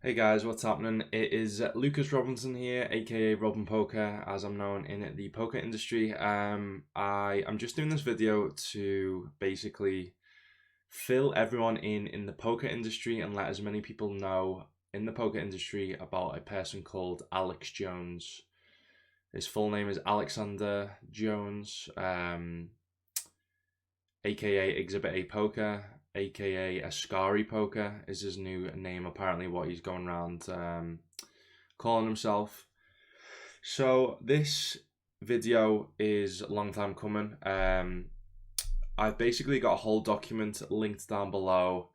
Hey guys, what's happening? It is Lucas Robinson here, aka Robin Poker, as I'm known in the poker industry. I'm just doing this video to basically fill everyone in the poker industry and let as many people know in the poker industry about a person called Alex Jones. His full name is Alexander Jones, aka ExzhibitA Poker, aka Ascari Poker is his new name, apparently what he's going around calling himself. So this video is a long time coming. I've basically got a whole document linked down below,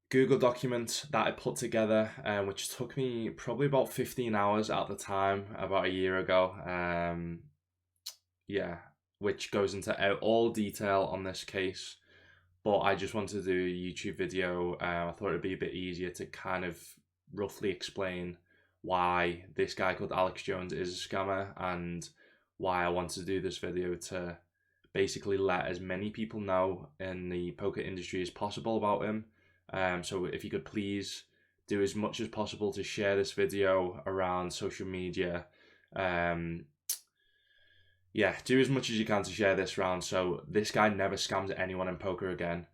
Google document that I put together, which took me probably about 15 hours at the time, about a year ago. Yeah, which goes into all detail on this case. But I just wanted to do a YouTube video. I thought it'd be a bit easier to kind of roughly explain why this guy called Alex Jones is a scammer and why I wanted to do this video to basically let as many people know in the poker industry as possible about him. So if you could please do as much as possible to share this video around social media. Yeah, do as much as you can to share this round so this guy never scams anyone in poker again,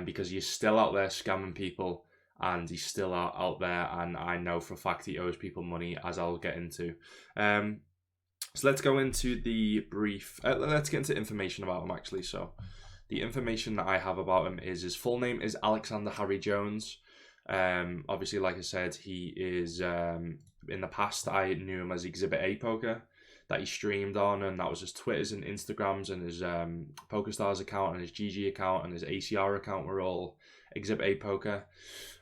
because he's still out there scamming people and he's still out there, and I know for a fact he owes people money, as I'll get into. So let's go into the brief, let's get into information about him actually. So the information that I have about him is his full name is Alexander Harry Jones. Obviously, like I said, he is, in the past I knew him as ExzhibitA Poker, that he streamed on, and that was his Twitters and Instagrams, and his PokerStars account and his GG account and his ACR account were all ExzhibitA Poker,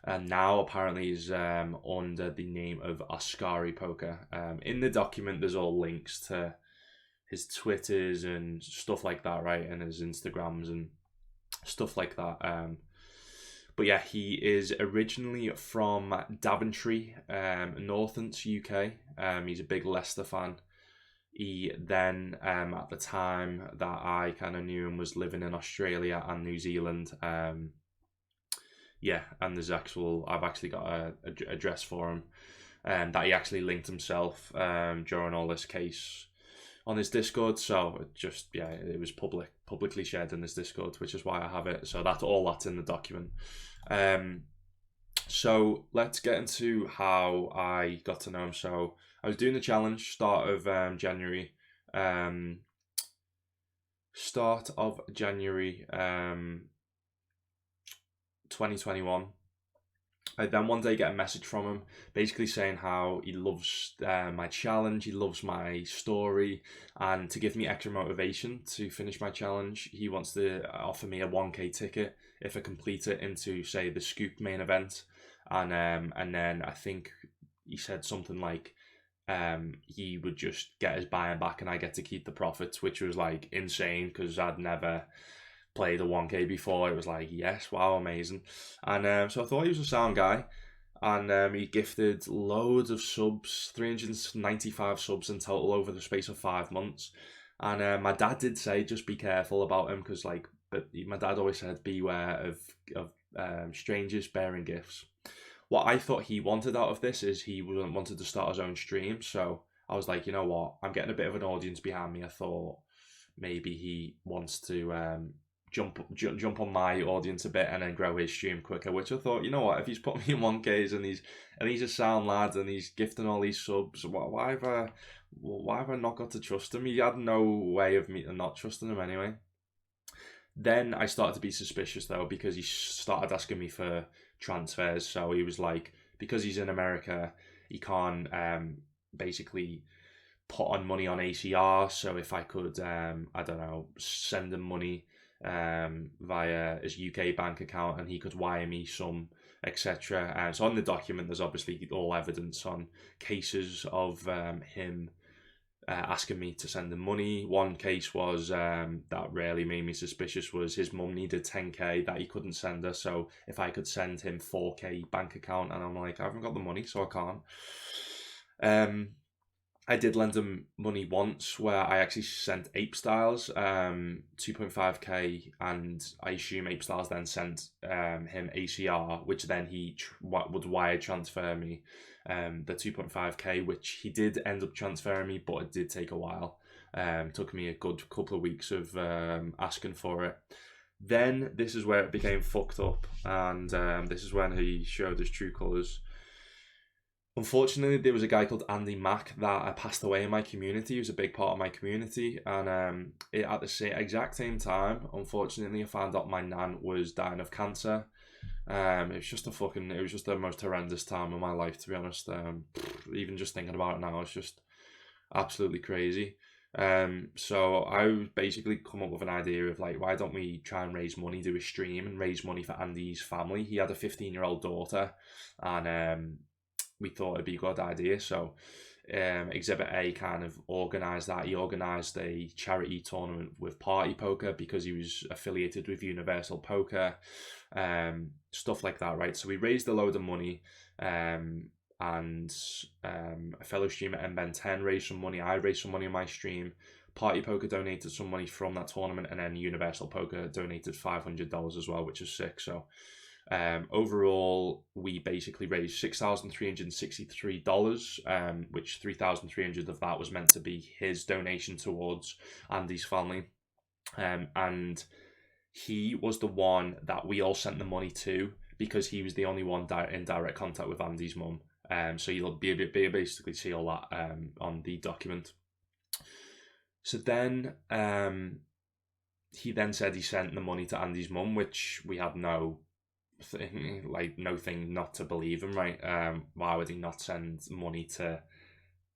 and now apparently he's under the name of Ascari Poker. In the document there's all links to his Twitters and stuff like that, right, and his Instagrams and stuff like that. But yeah, he is originally from Daventry, Northants, UK. He's a big Leicester fan. He then, at the time that I kind of knew him, was living in Australia and New Zealand. Yeah, and I've actually got a address for him, that he actually linked himself during all this case on his Discord. So it was publicly shared in this Discord, which is why I have it. So that's in the document. So let's get into how I got to know him. So I was doing the challenge start of January 2021. I then one day get a message from him basically saying how he loves my challenge, he loves my story, and to give me extra motivation to finish my challenge, he wants to offer me a 1k ticket if I complete it into, say, the Scoop main event. And then I think he said something like he would just get his buy-in back and I get to keep the profits, which was like insane because I'd never played a 1k before. It was like, yes, wow, amazing. And so I thought he was a sound guy, and he gifted loads of subs, 395 subs in total over the space of 5 months. And my dad did say just be careful about him, because but my dad always said beware of strangers bearing gifts. What I thought he wanted out of this is he wanted to start his own stream. So I was like, you know what, I'm getting a bit of an audience behind me. I thought maybe he wants to jump on my audience a bit and then grow his stream quicker, which I thought, you know what, if he's put me in 1Ks and he's a sound lad and he's gifting all these subs, why have I not got to trust him? He had no way of me not trusting him anyway. Then I started to be suspicious though, because he started asking me for transfers. So he was like, because he's in America, he can't basically put on money on ACR. So if I could, I don't know, send him money via his UK bank account and he could wire me some, etc. So on the document there's obviously all evidence on cases of him asking me to send him money. One case was that really made me suspicious was his mum needed 10k that he couldn't send her, so if I could send him 4k bank account, and I'm like, I haven't got the money, so I can't. I did lend him money once where I actually sent Ape Styles 2.5k, and I assume Ape Styles then sent him ACR, which then he would wire transfer me the 2.5k, which he did end up transferring me, but it did take a while. Took me a good couple of weeks of asking for it. Then this is where it became fucked up, and this is when he showed his true colours. Unfortunately, there was a guy called Andy Mack that passed away in my community. He was a big part of my community, and at the exact same time, unfortunately, I found out my nan was dying of cancer. It was just the most horrendous time of my life, to be honest. Even just thinking about it now, it's just absolutely crazy. So I basically come up with an idea of like, why don't we try and raise money, do a stream and raise money for Andy's family. He had a 15-year-old daughter, and we thought it'd be a good idea. So ExhibitA kind of organised that. He organised a charity tournament with Party Poker because he was affiliated with Universal Poker, stuff like that, right? So we raised a load of money, and a fellow streamer, MBen10, raised some money. I raised some money on my stream. Party Poker donated some money from that tournament, and then Universal Poker donated $500 as well, which is sick. So overall, we basically raised $6,363, which $3,300 of that was meant to be his donation towards Andy's family. And he was the one that we all sent the money to because he was the only one in direct contact with Andy's mum. So you'll be basically see all that on the document. So then he then said he sent the money to Andy's mum, which we had no thing not to believe him, right? Why would he not send money to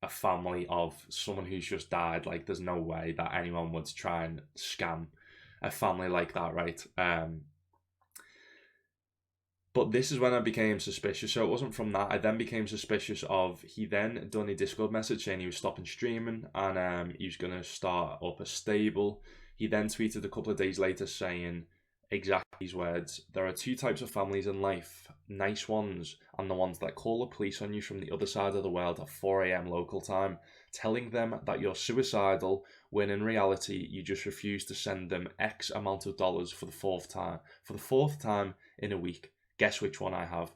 a family of someone who's just died? Like, there's no way that anyone would try and scam a family like that, right? But this is when I became suspicious. So it wasn't from that. I then became suspicious of, he then done a Discord message saying he was stopping streaming and he was going to start up a stable. He then tweeted a couple of days later saying exactly these words: there are two types of families in life, nice ones and the ones that call the police on you from the other side of the world at 4 a.m. local time, telling them that you're suicidal, when in reality you just refuse to send them X amount of dollars for the fourth time in a week. Guess which one I have.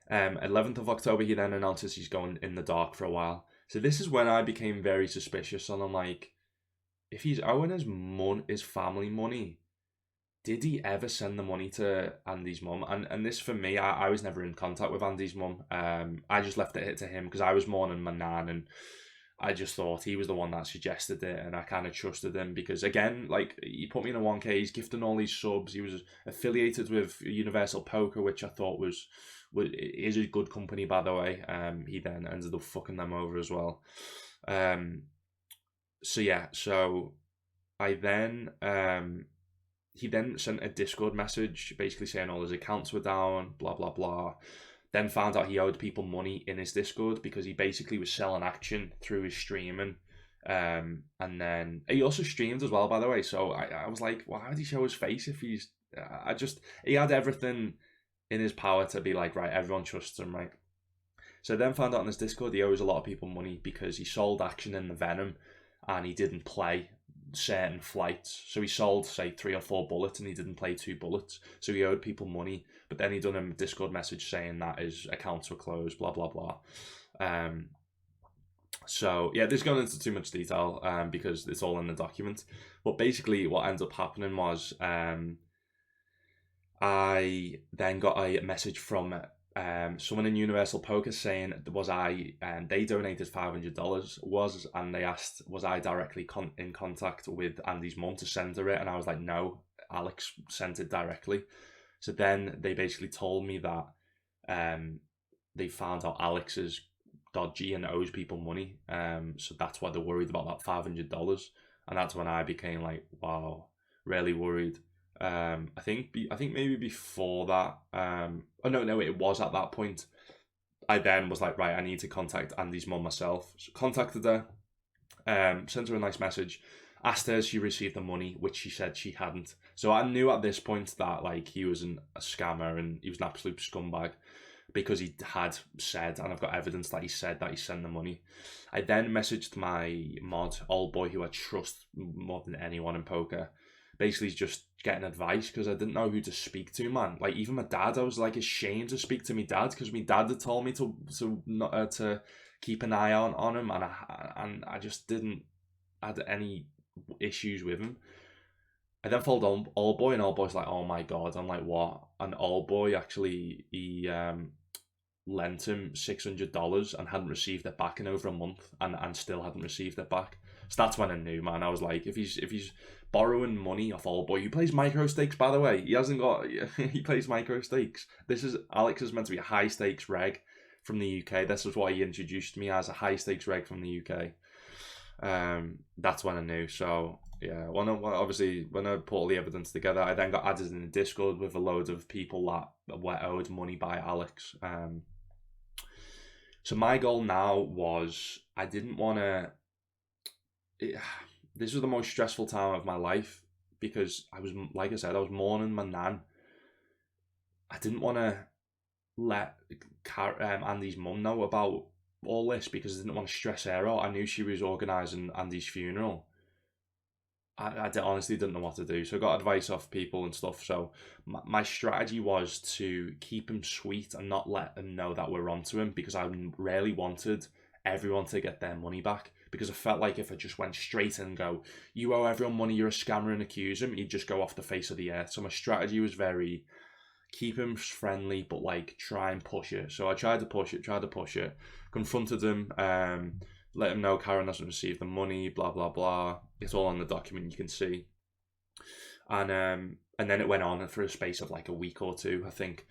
11th of October, he then announces he's going in the dark for a while. So this is when I became very suspicious, and I'm like, if he's owing his family money, did he ever send the money to Andy's mum? And this, for me, I was never in contact with Andy's mum. I just left it to him because I was mourning my nan, and I just thought he was the one that suggested it, and I kind of trusted him because, again, like, he put me in a 1K, he's gifting all these subs, he was affiliated with Universal Poker, which I thought is a good company, by the way. He then ended up fucking them over as well. So I then... he then sent a Discord message basically saying all his accounts were down, blah, blah, blah. Then found out he owed people money in his Discord because he basically was selling action through his streaming. And then he also streamed as well, by the way. So I was like, why would he show his face if he's... he had everything in his power to be like, right, everyone trusts him, right? So then found out on his Discord he owes a lot of people money because he sold action in the Venom and he didn't play certain flights. So he sold, say, 3 or 4 bullets and he didn't play 2 bullets. So he owed people money. But then he done a Discord message saying that his accounts were closed, blah, blah, blah. So, yeah, this is going into too much detail because it's all in the document. But basically what ended up happening was I then got a message from someone in Universal Poker saying they donated $500 and they asked was I directly in contact with Andy's mum to send her it, and I was like, no, Alex sent it directly. So then they basically told me that they found out Alex is dodgy and owes people money, so that's why they're worried about that $500, and that's when I became like, wow, really worried. I think maybe before that, no, it was at that point. I then was like, right, I need to contact Andy's mum myself. So contacted her, sent her a nice message, asked her if she received the money, which she said she hadn't. So I knew at this point that like he was a scammer and he was an absolute scumbag. because he had said, and I've got evidence that he said that he sent the money. I then messaged my mod, old boy, who I trust more than anyone in poker, basically just getting advice because I didn't know who to speak to, man. Like, even my dad, I was like ashamed to speak to my dad because my dad had told me to keep an eye on him, and I just didn't had any issues with him. I then followed on old boy, and old boy's like, oh my god. I'm like, what? And old boy actually, he lent him $600 and hadn't received it back in over a month, and still hadn't received it back. So that's when I knew, man. I was like, if he's borrowing money off old boy, who plays micro stakes, by the way, he hasn't got he plays micro stakes. Alex is meant to be a high stakes reg from the UK. This is what he introduced me as, a high stakes reg from the UK. That's when I knew. So yeah, obviously when I put all the evidence together, I then got added in a Discord with a load of people that were owed money by Alex. So my goal now was, I didn't want to. This was the most stressful time of my life because I was, like I said, I was mourning my nan. I didn't want to let Andy's mum know about all this because I didn't want to stress her out. I knew she was organising Andy's funeral. I honestly didn't know what to do, so I got advice off people and stuff. So my strategy was to keep him sweet and not let him know that we're onto him, because I really wanted everyone to get their money back, because I felt like if I just went straight in and go, you owe everyone money, you're a scammer, and accuse him, he'd just go off the face of the earth. So my strategy was very, keep him friendly, but like try and push it. So I tried to push it, confronted him, let him know Karen hasn't received the money, blah blah blah. It's all on the document, you can see. And then it went on for a space of like a week or two. I think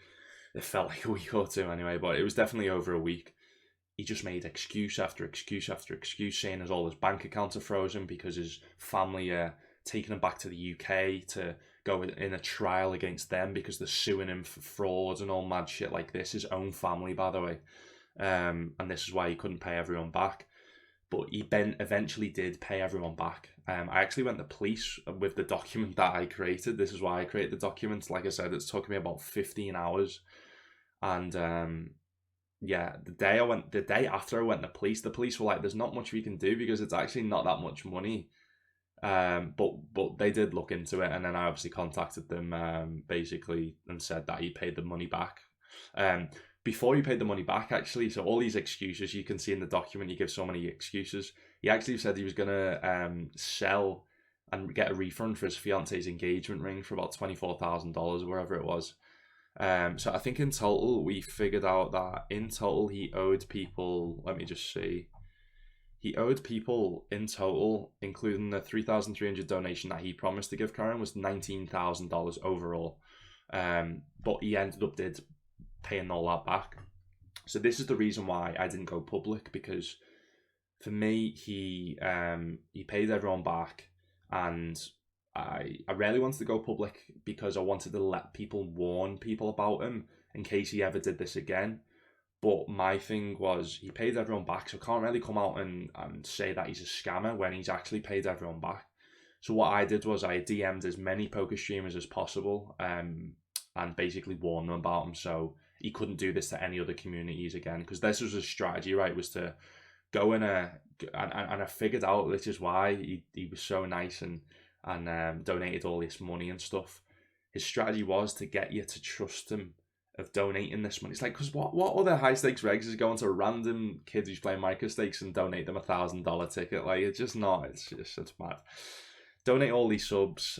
it felt like a week or two anyway, but it was definitely over a week. He just made excuse after excuse after excuse, saying as all his bank accounts are frozen because his family are taking him back to the UK to go in a trial against them because they're suing him for fraud and all mad shit like this. His own family, by the way. And this is why he couldn't pay everyone back. But he eventually did pay everyone back. I actually went to police with the document that I created. This is why I created the document. Like I said, it's took me about 15 hours. And yeah, the day after I went to the police were like, there's not much we can do because it's actually not that much money. But they did look into it, and then I obviously contacted them basically and said that he paid the money back. Before he paid the money back, actually, so all these excuses you can see in the document, he gives so many excuses. He actually said he was gonna sell and get a refund for his fiance's engagement ring for about $24,000 or wherever it was. So I think in total we figured out that in total he owed people. Let me just see. He owed people in total, including the $3,300 donation that he promised to give Karen, was $19,000 overall. But he ended up paying all that back. So this is the reason why I didn't go public, because for me he paid everyone back, and I really wanted to go public because I wanted to warn people about him in case he ever did this again. But my thing was, he paid everyone back, so I can't really come out and say that he's a scammer when he's actually paid everyone back. So what I did was I DM'd as many poker streamers as possible, and basically warned them about him, so he couldn't do this to any other communities again. Because this was his strategy, right? Was to go in and I figured out this is why he was so nice and donated all this money and stuff. His strategy was to get you to trust him of donating this money. It's like, because what other high stakes regs is going to random kids who's playing micro stakes and donate them $1,000 ticket? Like, it's just not. It's mad. Donate all these subs,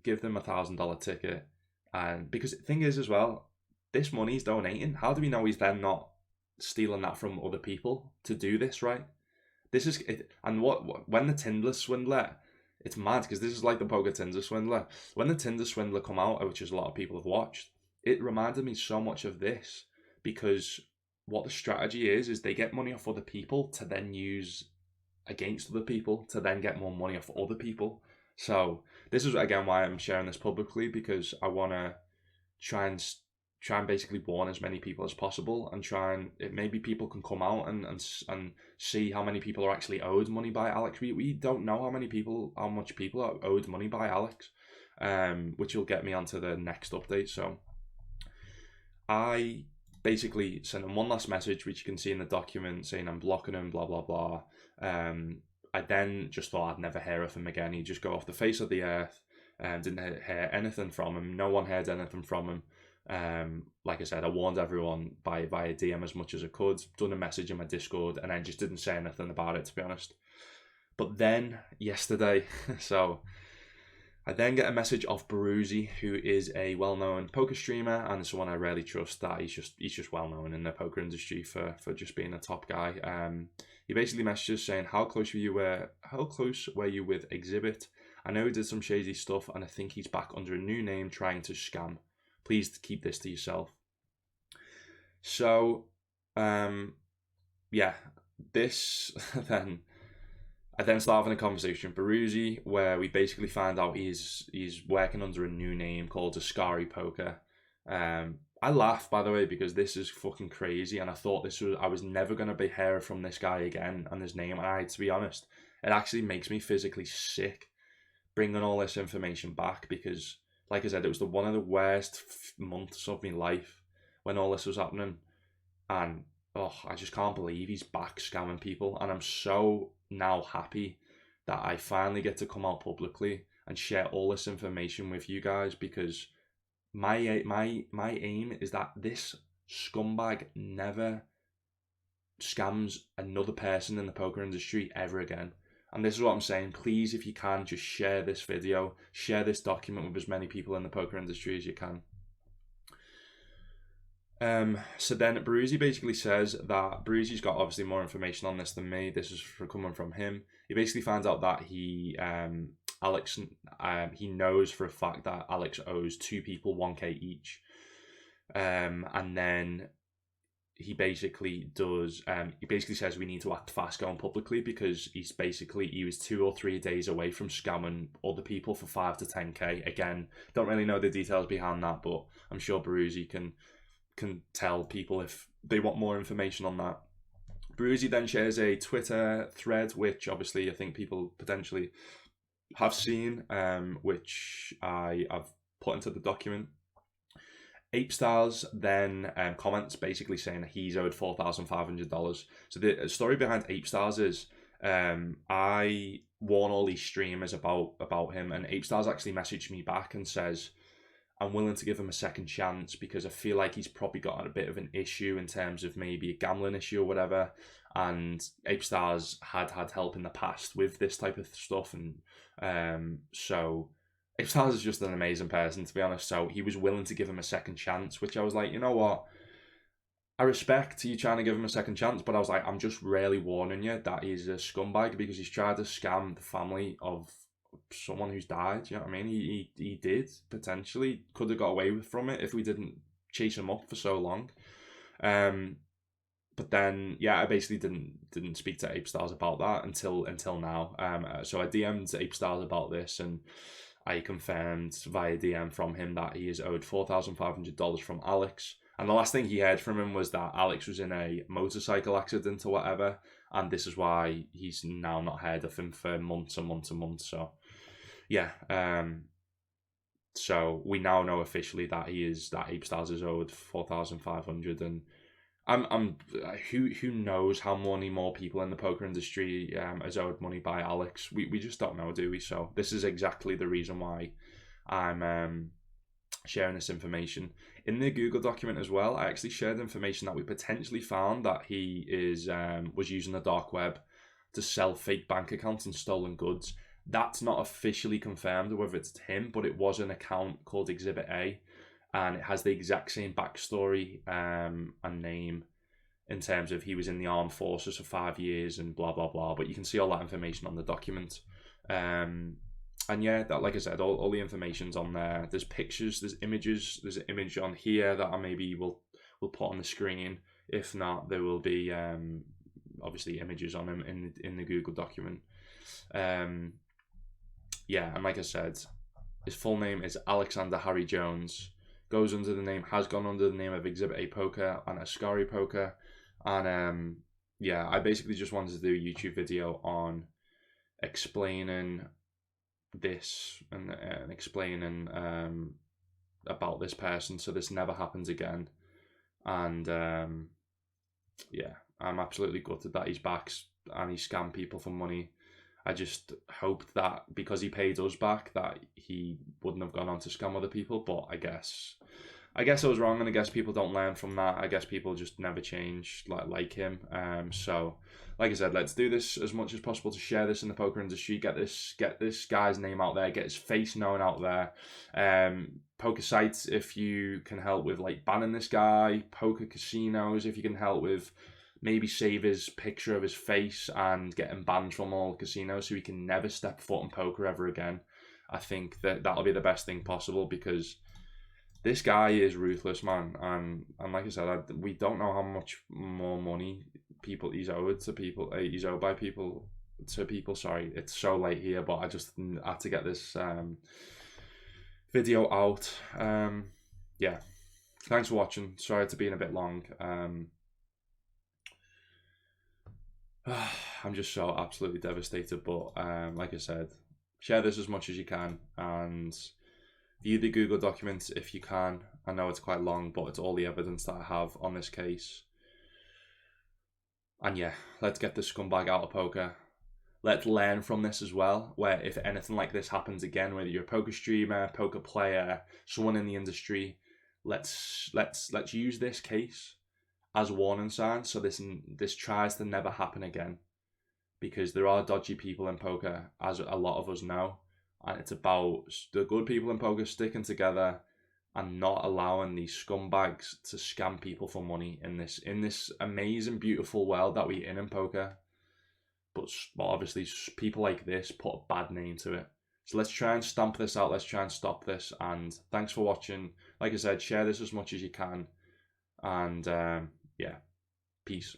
give them $1,000 ticket, and because the thing is as well, this money he's donating, how do we know he's then not stealing that from other people to do this, right? This is it. And when the Tinder swindler, it's mad because this is like the poker Tinder swindler. When the Tinder swindler come out, which is a lot of people have watched, it reminded me so much of this, because what the strategy is they get money off other people to then use against other people to then get more money off other people. So this is again why I'm sharing this publicly, because I want to try and basically warn as many people as possible, and maybe people can come out and see how many people are actually owed money by Alex. We don't know how much people are owed money by Alex, which will get me onto the next update. So I basically sent him one last message, which you can see in the document, saying I'm blocking him, blah blah blah. I then just thought I'd never hear of him again. He'd just go off the face of the earth. Didn't hear anything from him. No one heard anything from him. Like I said, I warned everyone via DM as much as I could. Done a message in my Discord, and then just didn't say anything about it, to be honest. But then yesterday, so I then get a message off Baruzzi, who is a well-known poker streamer and someone I rarely trust. That he's just well-known in the poker industry for just being a top guy. He basically messages saying, how close were you with Exhibit? I know he did some shady stuff, and I think he's back under a new name trying to scam. Please keep this to yourself. So, yeah, this then. I then start having a conversation with Baruzzi where we basically find out he's working under a new name called Ascari Poker. I laugh, by the way, because this is fucking crazy, and I thought I was never going to be hearing from this guy again and his name. And to be honest, it actually makes me physically sick bringing all this information back, because, like I said, it was one of the worst months of my life when all this was happening, and I just can't believe he's back scamming people. And I'm so now happy that I finally get to come out publicly and share all this information with you guys, because my aim is that this scumbag never scams another person in the poker industry ever again. And this is what I'm saying. Please, if you can, just share this video, share this document with as many people in the poker industry as you can. So then Baruzzi basically says that Baruzzi's got obviously more information on this than me. This is coming from him. He basically finds out that he knows for a fact that Alex owes 2 people 1K each. And then he basically says we need to act fast going publicly, because he was 2 or 3 days away from scamming other people for 5 to 10K. Again, don't really know the details behind that, but I'm sure Baruzzi can tell people if they want more information on that. Baruzzi then shares a Twitter thread, which obviously I think people potentially have seen, which I have put into the document. Ape Stars then comments basically saying that he's owed $4,500. So the story behind Ape Stars is I warn all these streamers about him, and Ape Stars actually messaged me back and says, I'm willing to give him a second chance because I feel like he's probably got a bit of an issue in terms of maybe a gambling issue or whatever. And Ape Stars had help in the past with this type of stuff. And so Ape Stars is just an amazing person, to be honest. So he was willing to give him a second chance, which I was like, you know what? I respect you trying to give him a second chance, but I was like, I'm just really warning you that he's a scumbag, because he's tried to scam the family of someone who's died. You know what I mean? He did potentially could have got away from it if we didn't chase him up for so long. But then I basically didn't speak to Ape Stars about that until now. So I DM'd Ape Stars about this, and I confirmed via DM from him that he is owed $4,500 from Alex. And the last thing he heard from him was that Alex was in a motorcycle accident or whatever, and this is why he's now not heard of him for months and months and months. So so we now know officially that Ape Stars is owed $4,500, and who knows how many more people in the poker industry is owed money by Alex. We just don't know, do we? So this is exactly the reason why I'm sharing this information. In the Google document as well, I actually shared information that we potentially found that he was using the dark web to sell fake bank accounts and stolen goods. That's not officially confirmed whether it's him, but it was an account called ExhibitA, and it has the exact same backstory and name in terms of he was in the armed forces for 5 years and blah blah blah. But you can see all that information on the document. And yeah, that, like I said, all the information's on there. There's pictures, there's images. There's an image on here that I maybe will put on the screen. If not, there will be obviously images on him in the Google document. Yeah, and like I said, his full name is Alexander Harry Jones. Has gone under the name of ExhibitA Poker and Ascari Poker. And yeah, I basically just wanted to do a YouTube video on explaining this and explaining about this person, so this never happens again. And yeah, I'm absolutely gutted that he's back and he scammed people for money. I just hoped that because he paid us back, that he wouldn't have gone on to scam other people. But I guess I was wrong, and I guess people don't learn from that. I guess people just never change like him. So like I said, let's do this as much as possible to share this in the poker industry. Get this guy's name out there. Get his face known out there. Poker sites, if you can help with like banning this guy. Poker casinos, if you can help with maybe save his picture of his face and get him banned from all casinos so he can never step foot in poker ever again. I think that'll be the best thing possible, because this guy is ruthless, man. And like I said, we don't know how much more money he's owed to people. He's owed by people to people. Sorry, it's so late here, but I just had to get this video out. Yeah, thanks for watching. Sorry to being a bit long. I'm just so absolutely devastated, but like I said, share this as much as you can and view the Google documents if you can. I know it's quite long, but it's all the evidence that I have on this case. And yeah, let's get this scumbag out of poker. Let's learn from this as well, where if anything like this happens again, whether you're a poker streamer, poker player, someone in the industry, let's use this case as a warning sign, so this tries to never happen again, because there are dodgy people in poker, as a lot of us know, and it's about the good people in poker sticking together and not allowing these scumbags to scam people for money in this amazing, beautiful world that we're in poker. But obviously people like this put a bad name to it. So let's try and stamp this out. Let's try and stop this. And thanks for watching. Like I said, share this as much as you can. And yeah, peace.